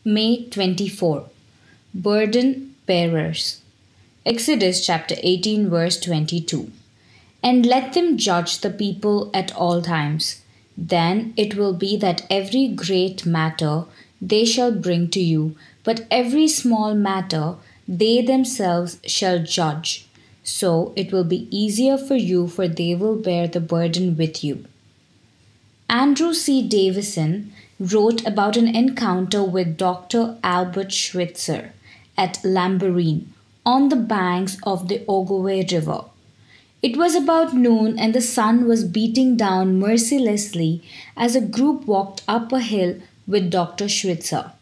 May 24. Burden Bearers. Exodus chapter 18 verse 22. And let them judge the people at all times. Then it will be that every great matter they shall bring to you, but every small matter they themselves shall judge. So it will be easier for you, for they will bear the burden with you. Andrew C. Davison wrote about an encounter with Dr. Albert Schweitzer at Lambarene on the banks of the Ogowe River. It was about noon and the sun was beating down mercilessly as a group walked up a hill with Dr. Schweitzer.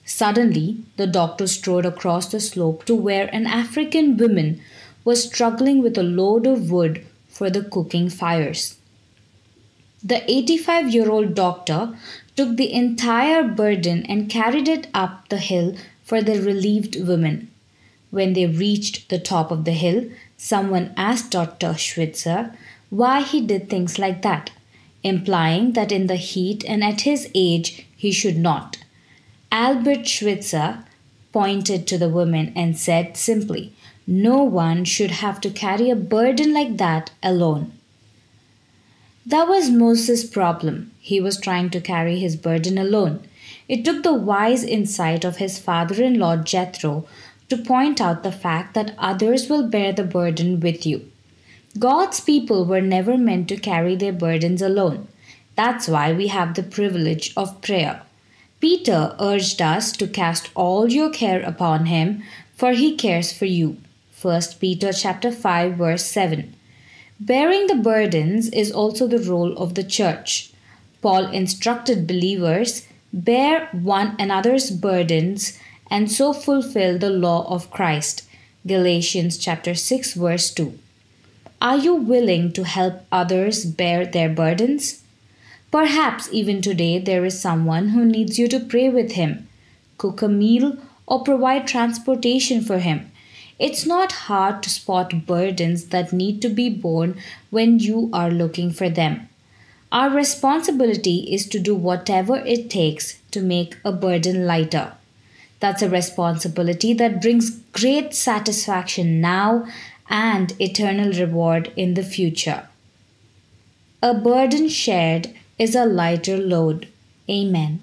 Suddenly, the doctor strode across the slope to where an African woman was struggling with a load of wood for the cooking fires. The 85-year-old doctor took the entire burden and carried it up the hill for the relieved woman. When they reached the top of the hill, someone asked Dr. Schweitzer why he did things like that, implying that in the heat and at his age he should not. Albert Schweitzer pointed to the woman and said simply, "No one should have to carry a burden like that alone." That was Moses' problem. He was trying to carry his burden alone. It took the wise insight of his father-in-law Jethro to point out the fact that others will bear the burden with you. God's people were never meant to carry their burdens alone. That's why we have the privilege of prayer. Peter urged us to cast all your care upon him, for he cares for you. 1 Peter chapter 5 verse 7. Bearing the burdens is also the role of the church. Paul instructed believers, bear one another's burdens and so fulfill the law of Christ. Galatians chapter 6 verse 2. Are you willing to help others bear their burdens? Perhaps even today there is someone who needs you to pray with him, cook a meal, or provide transportation for him. It's not hard to spot burdens that need to be borne when you are looking for them. Our responsibility is to do whatever it takes to make a burden lighter. That's a responsibility that brings great satisfaction now and eternal reward in the future. A burden shared is a lighter load. Amen.